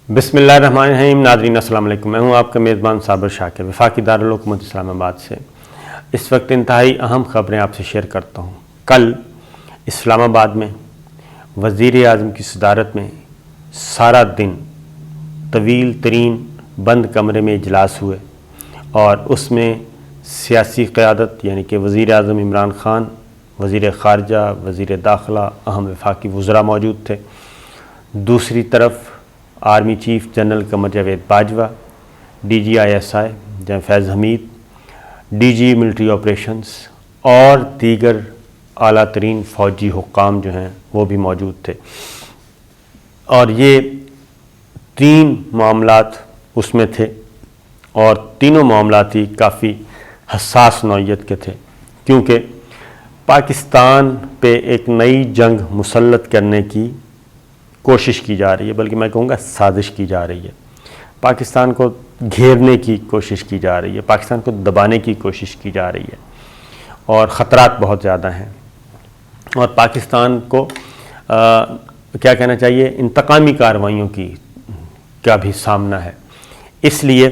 بسم اللہ الرحمن الرحیم۔ ناظرین السلام علیکم، میں ہوں آپ کا میزبان صابر شاکر، وفاقی دارالحکومت اسلام آباد سے۔ اس وقت انتہائی اہم خبریں آپ سے شیئر کرتا ہوں۔ کل اسلام آباد میں وزیر اعظم کی صدارت میں سارا دن طویل ترین بند کمرے میں اجلاس ہوئے اور اس میں سیاسی قیادت یعنی کہ وزیر اعظم عمران خان، وزیر خارجہ، وزیر داخلہ، اہم وفاقی وزراء موجود تھے۔ دوسری طرف army chief general Qamar Javed Bajwa, D G I S I general Faiz Hameed, D G military operations اور دیگر اعلیٰ ترین فوجی حکام جو ہیں وہ بھی موجود تھے، اور یہ تین معاملات اس میں تھے اور تینوں معاملات ہی کافی حساس نوعیت کے تھے، کیونکہ پاکستان پہ ایک نئی جنگ مسلط کرنے کی کوشش کی جا رہی ہے، بلکہ میں کہوں گا سازش کی جا رہی ہے۔ پاکستان کو گھیرنے کی کوشش کی جا رہی ہے، پاکستان کو دبانے کی کوشش کی جا رہی ہے، اور خطرات بہت زیادہ ہیں، اور پاکستان کو کیا کہنا چاہیے، انتقامی کارروائیوں کا بھی سامنا ہے۔ اس لیے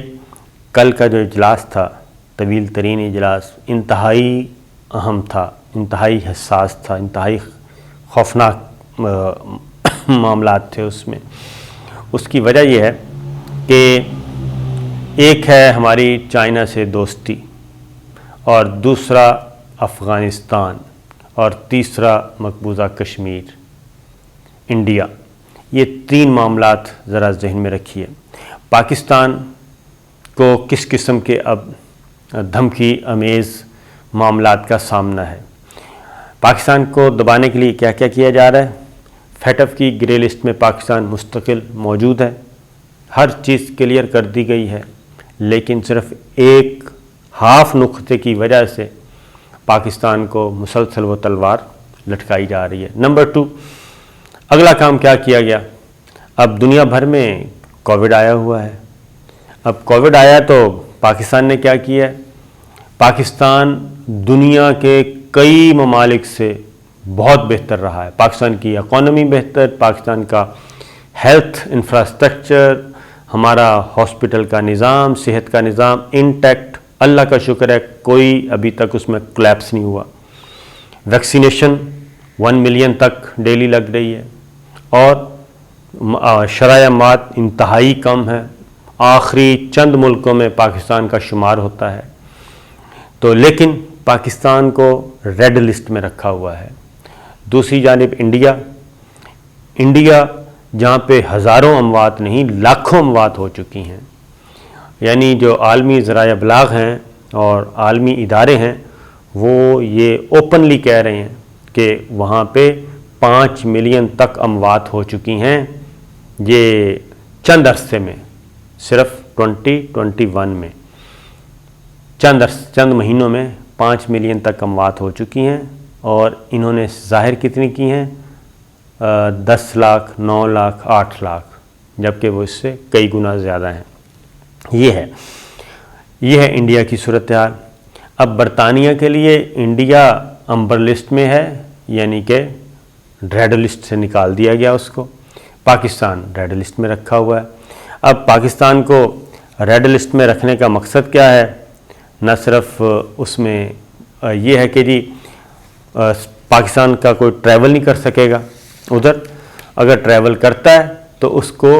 کل کا جو اجلاس تھا، طویل ترین اجلاس، انتہائی اہم تھا، انتہائی حساس تھا، انتہائی خوفناک معاملات تھے اس میں۔ اس کی وجہ یہ ہے کہ ایک ہے ہماری چائنا سے دوستی، اور دوسرا افغانستان، اور تیسرا مقبوضہ کشمیر، انڈیا۔ یہ تین معاملات ذرا ذہن میں رکھیے۔ پاکستان کو کس قسم کے اب دھمکی امیز معاملات کا سامنا ہے۔ پاکستان کو دبانے کے لیے کیا کیا کیا جا رہا ہے؟ فیٹ ایف کی گرے لسٹ میں پاکستان مستقل موجود ہے، ہر چیز کلیئر کر دی گئی ہے، لیکن صرف ایک ہاف نقطے کی وجہ سے پاکستان کو مسلسل وہ تلوار لٹکائی جا رہی ہے۔ نمبر 2، اگلا کام کیا کیا گیا؟ اب دنیا بھر میں کووڈ آیا ہوا ہے۔ اب کووڈ آیا تو پاکستان نے کیا کیا ہے؟ پاکستان دنیا کے کئی ممالک سے بہت بہتر رہا ہے۔ پاکستان کی اکانومی بہتر، پاکستان کا ہیلتھ انفراسٹرکچر، ہمارا ہاسپٹل کا نظام، صحت کا نظام انٹیکٹ، اللہ کا شکر ہے کوئی ابھی تک اس میں کولیپس نہیں ہوا۔ ویکسینیشن 1 ملین تک ڈیلی لگ رہی ہے، اور شرح مات انتہائی کم ہے، آخری چند ملکوں میں پاکستان کا شمار ہوتا ہے۔ تو لیکن پاکستان کو ریڈ لسٹ میں رکھا ہوا ہے۔ دوسری جانب انڈیا جہاں پہ ہزاروں اموات نہیں لاکھوں اموات ہو چکی ہیں، یعنی جو عالمی ذرائع ابلاغ ہیں اور عالمی ادارے ہیں وہ یہ اوپنلی کہہ رہے ہیں کہ وہاں پہ 5 ملین تک اموات ہو چکی ہیں، یہ چند عرصے میں، صرف 2021 میں چند مہینوں میں 5 ملین تک اموات ہو چکی ہیں، اور انہوں نے ظاہر کتنی کی ہیں؟ 10 لاکھ، 9 لاکھ، 8 لاکھ، جبکہ وہ اس سے کئی گنا زیادہ ہیں۔ یہ ہے انڈیا کی صورتحال۔ اب برطانیہ کے لیے انڈیا امبر لسٹ میں ہے، یعنی کہ ریڈ لسٹ سے نکال دیا گیا اس کو، پاکستان ریڈ لسٹ میں رکھا ہوا ہے۔ اب پاکستان کو ریڈ لسٹ میں رکھنے کا مقصد کیا ہے؟ نہ صرف اس میں یہ ہے کہ جی پاکستان کا کوئی ٹریول نہیں کر سکے گا ادھر، اگر ٹریول کرتا ہے تو اس کو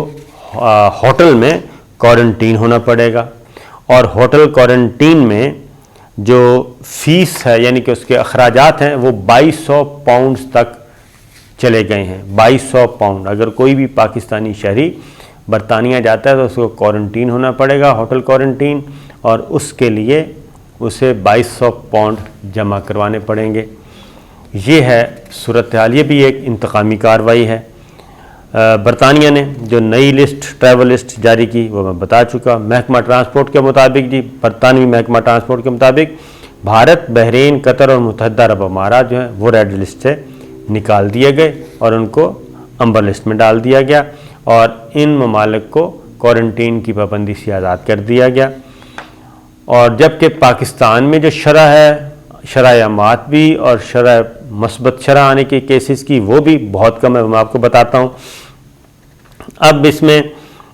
ہوٹل میں کوارنٹین ہونا پڑے گا، اور ہوٹل کوارنٹین میں جو فیس ہے یعنی کہ اس کے اخراجات ہیں وہ 2200 پاؤنڈ تک چلے گئے ہیں۔ 2200 پاؤنڈ، اگر کوئی بھی پاکستانی شہری برطانیہ جاتا ہے تو اس کو کوارنٹین ہونا پڑے گا، ہوٹل کوارنٹین، اور اس کے لیے اسے 2200 پاؤنڈ جمع کروانے پڑیں گے۔ یہ ہے صورتحال۔ یہ بھی ایک انتقامی کارروائی ہے۔ برطانیہ نے جو نئی لسٹ، ٹریول لسٹ جاری کی، وہ میں بتا چکا۔ محکمہ ٹرانسپورٹ کے مطابق جی، برطانوی محکمہ ٹرانسپورٹ کے مطابق بھارت، بحرین، قطر اور متحدہ عرب امارات جو ہیں وہ ریڈ لسٹ سے نکال دیے گئے اور ان کو امبر لسٹ میں ڈال دیا گیا، اور ان ممالک کو کوارنٹین کی پابندی سے آزاد کر دیا گیا۔ اور جبکہ پاکستان میں جو شرح ہے، شرح اموات بھی اور شرح مثبت شرح آنے کے کیسز کی، وہ بھی بہت کم ہے، میں آپ کو بتاتا ہوں۔ اب اس میں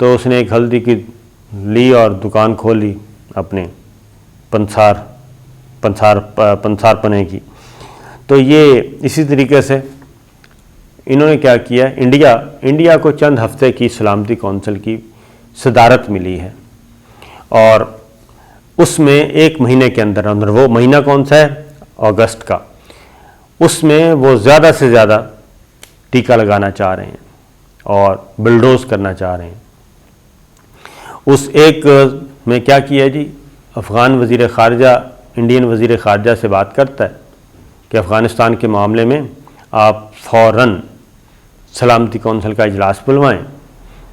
تو اس نے ایک ہلدی کی لی اور دکان کھولی اپنے پنسار پنے کی. تو یہ اسی طریقے سے انہوں نے کیا کیا، انڈیا کو چند ہفتے کی سلامتی کونسل کی صدارت ملی ہے، اور اس میں ایک مہینے کے اندر وہ مہینہ کون سا ہے، اگست کا، اس میں وہ زیادہ سے زیادہ ٹیکہ لگانا چاہ رہے ہیں اور بلڈوز کرنا چاہ رہے ہیں. اس ایک میں کیا کیا جی، افغان وزیر خارجہ انڈین وزیر خارجہ سے بات کرتا ہے کہ افغانستان کے معاملے میں آپ فوراً سلامتی کونسل کا اجلاس بلوائیں،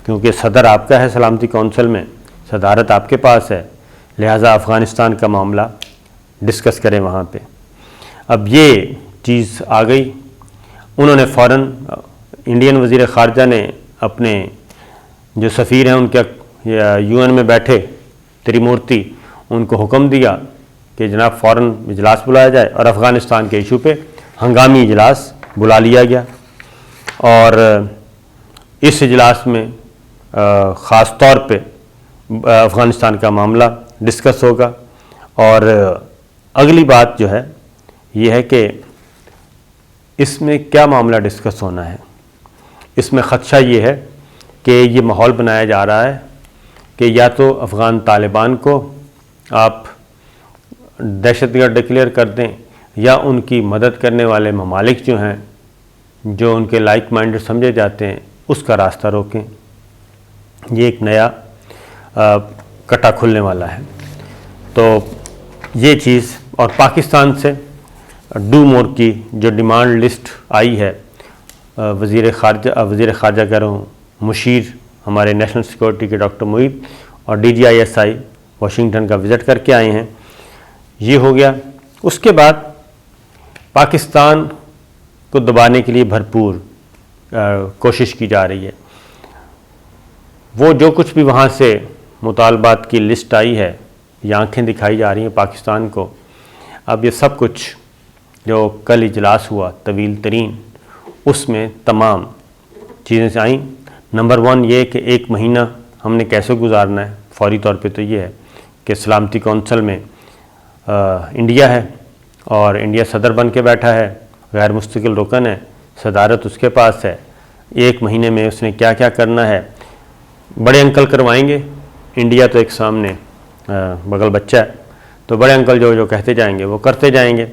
کیونکہ صدر آپ کا ہے سلامتی کونسل میں، صدارت آپ کے پاس ہے، لہٰذا افغانستان کا معاملہ ڈسکس کریں وہاں پہ. اب یہ چیز آ گئی، انہوں نے فوراً انڈین وزیر خارجہ نے اپنے جو سفیر ہیں ان کے یو این میں بیٹھے تریمورتی، ان کو حکم دیا کہ جناب فوراً اجلاس بلایا جائے، اور افغانستان کے ایشو پہ ہنگامی اجلاس بلا لیا گیا. اور اس اجلاس میں خاص طور پہ افغانستان کا معاملہ ڈسکس ہوگا. اور اگلی بات جو ہے یہ ہے کہ اس میں کیا معاملہ ڈسکس ہونا ہے. اس میں خدشہ یہ ہے کہ یہ ماحول بنایا جا رہا ہے کہ یا تو افغان طالبان کو آپ دہشت گرد ڈکلیئر کر دیں، یا ان کی مدد کرنے والے ممالک جو ہیں جو ان کے لائک مائنڈڈ سمجھے جاتے ہیں اس کا راستہ روکیں. یہ ایک نیا کٹا کھلنے والا ہے. تو یہ چیز، اور پاکستان سے ڈو مور کی جو ڈیمانڈ لسٹ آئی ہے، وزیر خارجہ کہہ رہا ہوں، مشیر ہمارے نیشنل سیکورٹی کے ڈاکٹر محیط اور DGISI واشنگٹن کا وزٹ کر کے آئے ہیں، یہ ہو گیا. اس کے بعد پاکستان کو دبانے کے لیے بھرپور کوشش کی جا رہی ہے. وہ جو کچھ بھی وہاں سے مطالبات کی لسٹ آئی ہے، یہ آنکھیں دکھائی جا رہی ہیں پاکستان کو. اب یہ سب کچھ جو کل اجلاس ہوا طویل ترین، اس میں تمام چیزیں سے آئیں. نمبر 1 یہ کہ ایک مہینہ ہم نے کیسے گزارنا ہے. فوری طور پہ تو یہ ہے کہ سلامتی کونسل میں انڈیا ہے، اور انڈیا صدر بن کے بیٹھا ہے، غیر مستقل رکن ہے، صدارت اس کے پاس ہے. ایک مہینے میں اس نے کیا کیا کرنا ہے، بڑے انکل کروائیں گے. انڈیا تو ایک سامنے بغل بچہ ہے، تو بڑے انکل جو کہتے جائیں گے وہ کرتے جائیں گے.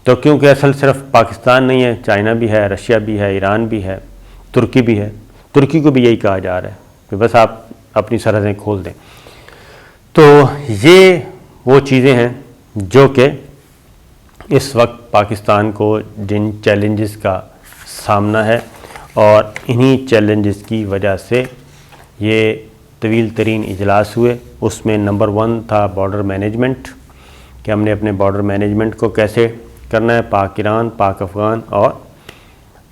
تو کیونکہ اصل صرف پاکستان نہیں ہے، چائنا بھی ہے، رشیا بھی ہے، ایران بھی ہے، ترکی بھی ہے. ترکی کو بھی یہی کہا جا رہا ہے کہ بس آپ اپنی سرحدیں کھول دیں. تو یہ وہ چیزیں ہیں جو کہ اس وقت پاکستان کو جن چیلنجز کا سامنا ہے، اور انہی چیلنجز کی وجہ سے یہ طویل ترین اجلاس ہوئے. اس میں نمبر 1 تھا بارڈر مینجمنٹ، کہ ہم نے اپنے بارڈر مینجمنٹ کو کیسے کرنا ہے، پاک ایران، پاک افغان، اور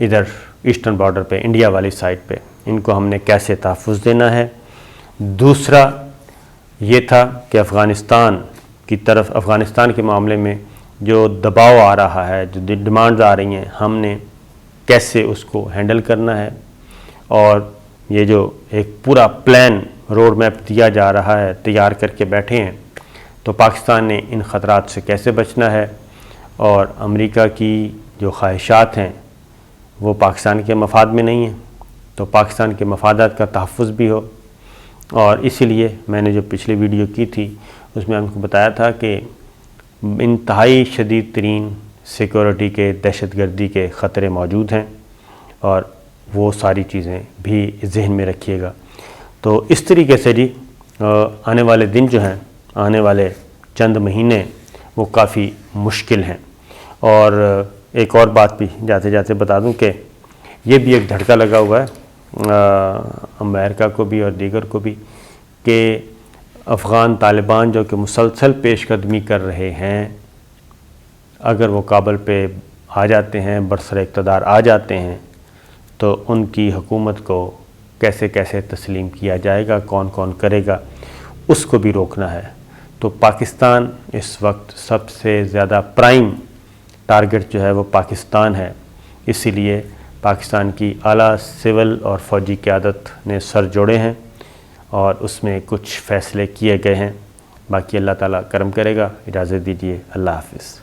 ادھر ایسٹرن بارڈر پہ انڈیا والی سائڈ پہ ان کو ہم نے کیسے تحفظ دینا ہے. دوسرا یہ تھا کہ افغانستان کے معاملے میں جو دباؤ آ رہا ہے، جو ڈیمانڈز آ رہی ہیں، ہم نے کیسے اس کو ہینڈل کرنا ہے. اور یہ جو ایک پورا پلان روڈ میپ دیا جا رہا ہے، تیار کر کے بیٹھے ہیں، تو پاکستان نے ان خطرات سے کیسے بچنا ہے. اور امریکہ کی جو خواہشات ہیں وہ پاکستان کے مفاد میں نہیں ہیں، تو پاکستان کے مفادات کا تحفظ بھی ہو. اور اسی لیے میں نے جو پچھلی ویڈیو کی تھی اس میں ہم کو بتایا تھا کہ انتہائی شدید ترین سیکورٹی کے، دہشت گردی کے خطرے موجود ہیں، اور وہ ساری چیزیں بھی ذہن میں رکھیے گا. تو اس طریقے سے جی آنے والے دن جو ہیں، آنے والے چند مہینے وہ کافی مشکل ہیں. اور ایک اور بات بھی جاتے جاتے بتا دوں کہ یہ بھی ایک دھڑکا لگا ہوا ہے امریکہ کو بھی اور دیگر کو بھی، کہ افغان طالبان جو کہ مسلسل پیش قدمی کر رہے ہیں، اگر وہ کابل پہ آ جاتے ہیں، برسر اقتدار آ جاتے ہیں، تو ان کی حکومت کو کیسے کیسے تسلیم کیا جائے گا، کون کون کرے گا، اس کو بھی روکنا ہے. تو پاکستان اس وقت سب سے زیادہ پرائم ٹارگٹ جو ہے وہ پاکستان ہے. اسی لیے پاکستان کی اعلیٰ سول اور فوجی قیادت نے سر جوڑے ہیں اور اس میں کچھ فیصلے کیے گئے ہیں، باقی اللہ تعالیٰ کرم کرے گا۔ اجازت دیجیے، اللہ حافظ۔